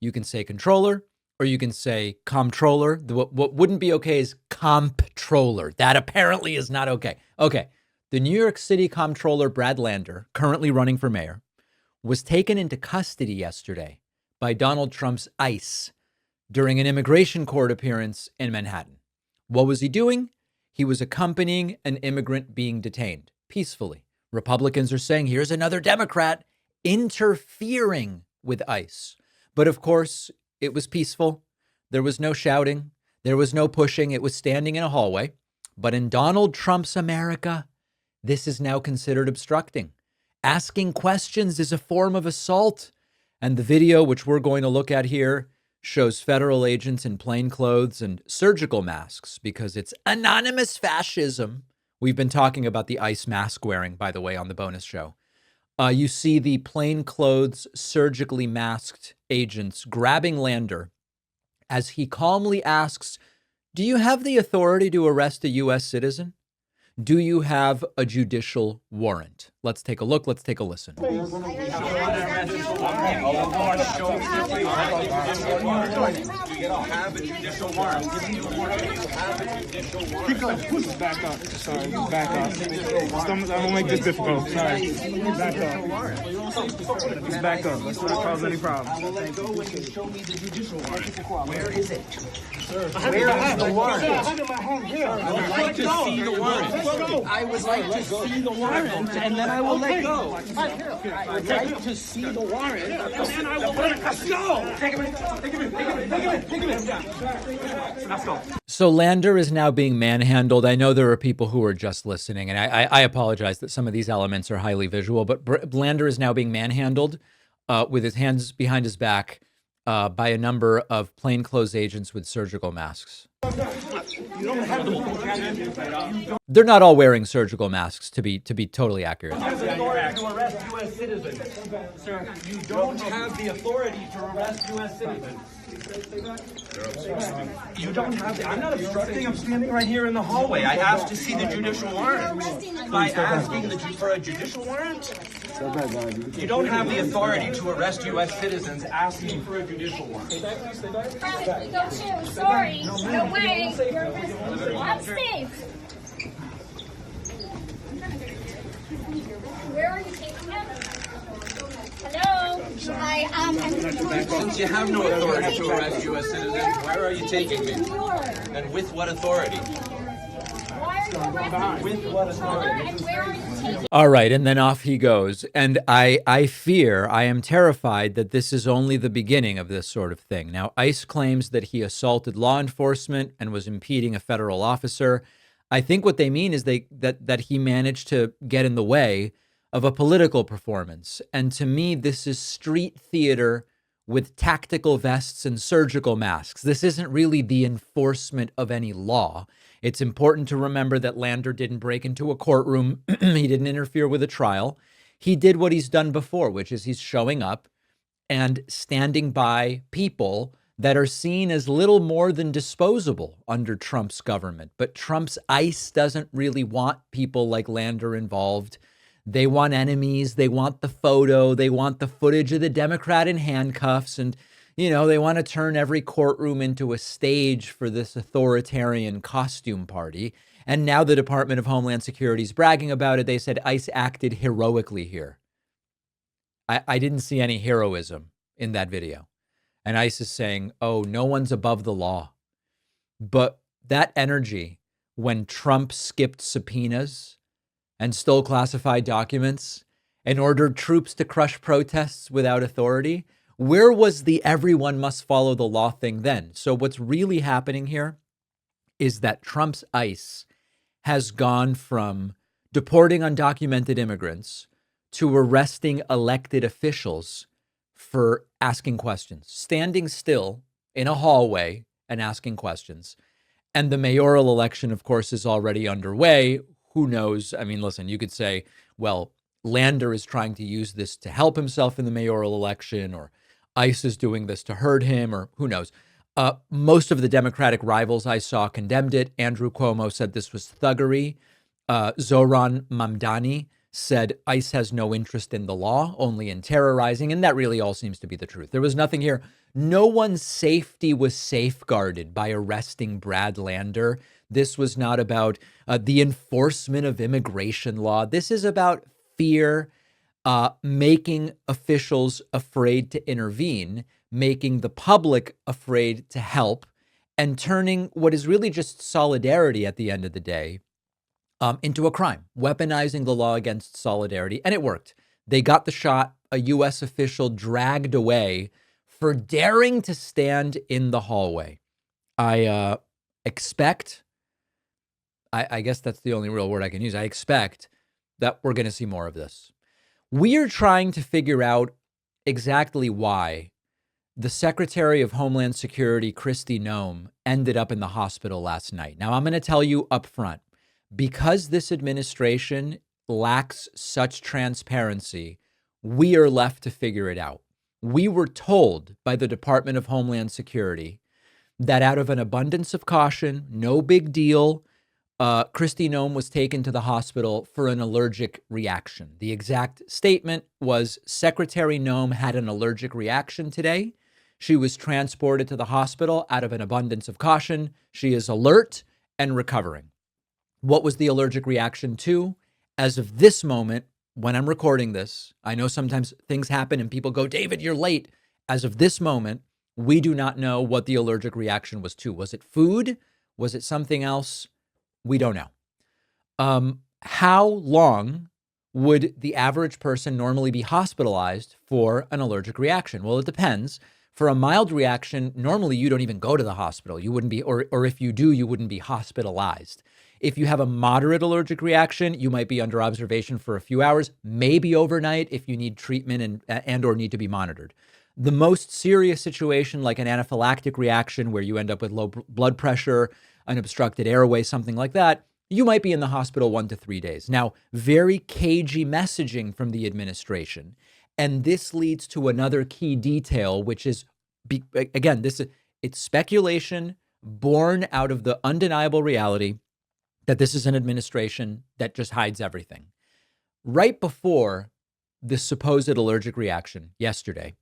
Speaker 1: You can say controller, or you can say comptroller. What wouldn't be okay is comptroller. That apparently is not okay. Okay. The New York City comptroller, Brad Lander, currently running for mayor, was taken into custody yesterday by Donald Trump's ICE during an immigration court appearance in Manhattan. What was he doing? He was accompanying an immigrant being detained peacefully. Republicans are saying, here's another Democrat interfering with ICE. But of course, it was peaceful. There was no shouting. There was no pushing. It was standing in a hallway. But in Donald Trump's America, this is now considered obstructing. Asking questions is a form of assault. And the video, which we're going to look at here, shows federal agents in plain clothes and surgical masks because it's anonymous fascism. We've been talking about the ICE mask wearing, by the way, on the bonus show. You see the plain clothes, surgically masked agents grabbing Lander as he calmly asks, do you have the authority to arrest a U.S. citizen? Do you have a judicial warrant? Let's take a look. Let's take a listen.
Speaker 10: You don't have a judicial warrant.
Speaker 11: Keep going. Back up. Sorry. Back up. I don't make this difficult. Sorry. Back up. Just back up. Let's not cause any problems.
Speaker 10: I will let go when you show me the judicial warrant. Where is it?
Speaker 11: Where is the warrant? I have my hand here.
Speaker 10: I would like to see the warrant. I would like to see the warrant, and then I will let go. I would like to see the warrant, and then I will let go. Take him in. Let's go.
Speaker 1: So Lander is now being manhandled. I know there are people who are just listening, and I apologize that some of these elements are highly visual, but Lander is now being manhandled with his hands behind his back by a number of plainclothes agents with surgical masks. They're not all wearing surgical masks, to be totally accurate.
Speaker 10: You have the authority to arrest U.S. citizens. Sir, you don't have the authority to arrest U.S. citizens. You don't have the, I'm not obstructing. I'm standing right here in the hallway. I asked to see the judicial warrant. By asking for a judicial warrant, you don't have the authority to arrest U.S. citizens asking for a judicial warrant.
Speaker 12: Sorry. No way. I'm safe. Where are you taking him? Hello?
Speaker 10: Since you have no authority to arrest U.S. citizens, where are you taking me? And with what authority? With what authority?
Speaker 1: All right, and then off he goes. And I am terrified that this is only the beginning of this sort of thing. Now, ICE claims that he assaulted law enforcement and was impeding a federal officer. I think what they mean is that he managed to get in the way of a political performance. And to me, this is street theater with tactical vests and surgical masks. This isn't really the enforcement of any law. It's important to remember that Lander didn't break into a courtroom. He didn't interfere with a trial. He did what he's done before, which is he's showing up and standing by people that are seen as little more than disposable under Trump's government. But Trump's ICE doesn't really want people like Lander involved. They want enemies. They want the photo. They want the footage of the Democrat in handcuffs. And, you know, they want to turn every courtroom into a stage for this authoritarian costume party. And now the Department of Homeland Security is bragging about it. They said ICE acted heroically here. I didn't see any heroism in that video. And ICE is saying, oh, no one's above the law. But that energy, when Trump skipped subpoenas and stole classified documents and ordered troops to crush protests without authority, where was the everyone must follow the law thing then? So what's really happening here is that Trump's ICE has gone from deporting undocumented immigrants to arresting elected officials for asking questions, standing still in a hallway and asking questions. And the mayoral election, of course, is already underway. Who knows? I mean, listen, you could say, well, Lander is trying to use this to help himself in the mayoral election, or ICE is doing this to hurt him, or who knows. Most of the Democratic rivals I saw condemned it. Andrew Cuomo said this was thuggery. Zohran Mamdani said ICE has no interest in the law, only in terrorizing. And that really all seems to be the truth. There was nothing here. No one's safety was safeguarded by arresting Brad Lander. This was not about the enforcement of immigration law. This is about fear, making officials afraid to intervene, making the public afraid to help, and turning what is really just solidarity at the end of the day into a crime, weaponizing the law against solidarity. And it worked. They got the shot. A U.S. official dragged away for daring to stand in the hallway. I expect, I guess that's the only real word I can use. I expect that we're going to see more of this. We are trying to figure out exactly why the Secretary of Homeland Security, Kristi Noem, ended up in the hospital last night. Now, I'm going to tell you up front, because this administration lacks such transparency, we are left to figure it out. We were told by the Department of Homeland Security that out of an abundance of caution, no big deal, Kristi Noem was taken to the hospital for an allergic reaction. The exact statement was, Secretary Noem had an allergic reaction today. She was transported to the hospital out of an abundance of caution. She is alert and recovering. What was the allergic reaction to? As of this moment, when I'm recording this, I know sometimes things happen and people go, David, you're late. As of this moment, we do not know what the allergic reaction was to. Was it food? Was it something else? We don't know. How long would the average person normally be hospitalized for an allergic reaction? Well, it depends. For a mild reaction, normally you don't even go to the hospital. You wouldn't be, or if you do, you wouldn't be hospitalized. If you have a moderate allergic reaction, you might be under observation for a few hours, maybe overnight if you need treatment and or need to be monitored. The most serious situation, like an anaphylactic reaction where you end up with low blood pressure, an obstructed airway, something like that, you might be in the hospital 1 to 3 days. Now, very cagey messaging from the administration. And this leads to another key detail, which is, again, it's speculation born out of the undeniable reality that this is an administration that just hides everything. Right before this supposed allergic reaction yesterday,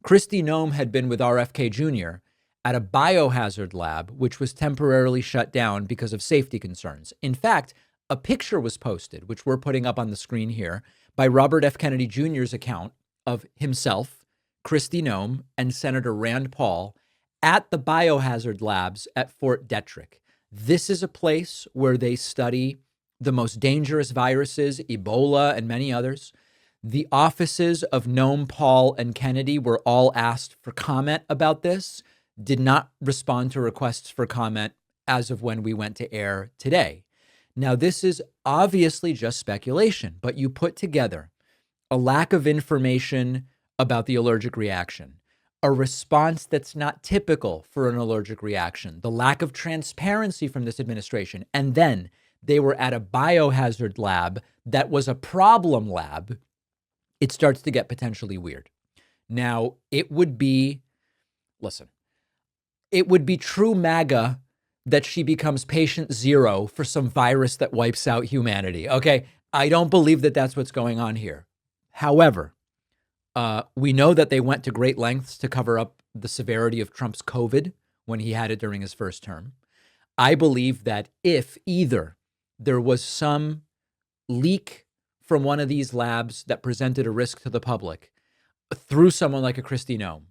Speaker 1: Kristi Noem had been with RFK Jr. at a biohazard lab, which was temporarily shut down because of safety concerns. In fact, a picture was posted, which we're putting up on the screen here, by Robert F. Kennedy Jr.'s account of himself, Kristi Noem, and Senator Rand Paul at the biohazard labs at Fort Detrick. This is a place where they study the most dangerous viruses, Ebola and many others. The offices of Noem, Paul, and Kennedy were all asked for comment about this, did not respond to requests for comment as of when we went to air today. Now, this is obviously just speculation, but you put together a lack of information about the allergic reaction, a response that's not typical for an allergic reaction, the lack of transparency from this administration, and then they were at a biohazard lab that was a problem lab. It starts to get potentially weird. Now, it would be true MAGA that she becomes patient zero for some virus that wipes out humanity. Okay, I don't believe that that's what's going on here. However, we know that they went to great lengths to cover up the severity of Trump's COVID when he had it during his first term. I believe that if either there was some leak from one of these labs that presented a risk to the public through someone like a Kristi Noem,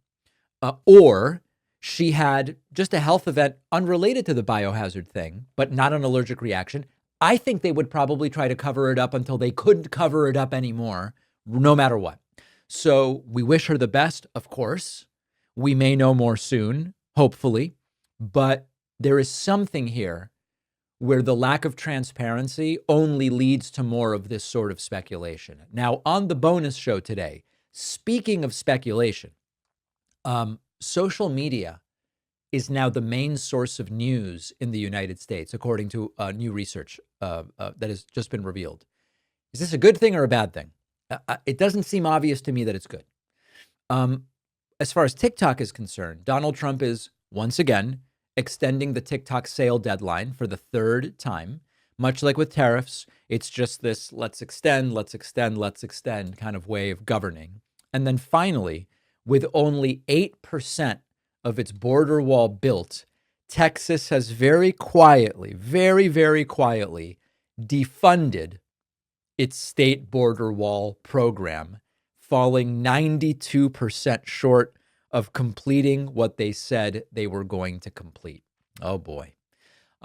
Speaker 1: or she had just a health event unrelated to the biohazard thing, but not an allergic reaction, I think they would probably try to cover it up until they couldn't cover it up anymore, no matter what. So we wish her the best, of course. We may know more soon, hopefully, but there is something here where the lack of transparency only leads to more of this sort of speculation. Now, on the bonus show today, speaking of speculation, social media is now the main source of news in the United States, according to new research that has just been revealed. Is this a good thing or a bad thing? It doesn't seem obvious to me that it's good. As far as TikTok is concerned, Donald Trump is once again extending the TikTok sale deadline for the third time. Much like with tariffs, it's just this let's extend kind of way of governing. And then finally, with only 8% of its border wall built, Texas has very quietly, very, very quietly defunded its state border wall program, falling 92% short of completing what they said they were going to complete. Oh boy.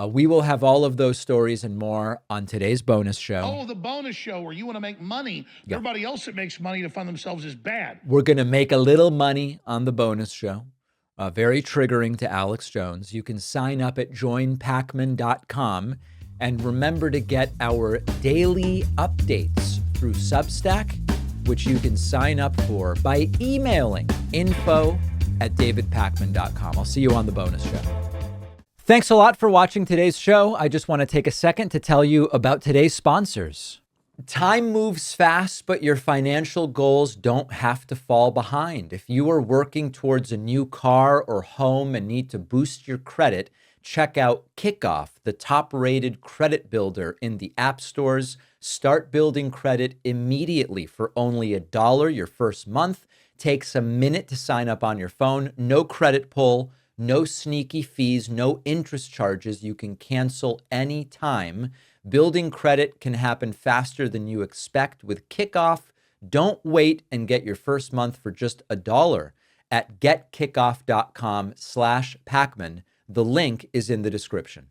Speaker 1: We will have all of those stories and more on today's bonus show.
Speaker 13: Oh, the bonus show where you want to make money. Yeah. Everybody else that makes money to fund themselves is bad.
Speaker 1: We're going to make a little money on the bonus show. Very triggering to Alex Jones. You can sign up at joinpacman.com and remember to get our daily updates through Substack, which you can sign up for by emailing info@davidpacman.com. I'll see you on the bonus show. Thanks a lot for watching today's show. I just want to take a second to tell you about today's sponsors. Time moves fast, but your financial goals don't have to fall behind. If you are working towards a new car or home and need to boost your credit, check out Kickoff, the top-rated credit builder in the app stores. Start building credit immediately for only $1 your first month. Takes a minute to sign up on your phone. No credit pull, no sneaky fees, no interest charges. You can cancel anytime. Building credit can happen faster than you expect with Kickoff. Don't wait and get your first month for just $1 at getkickoff.com/Pacman. The link is in the description.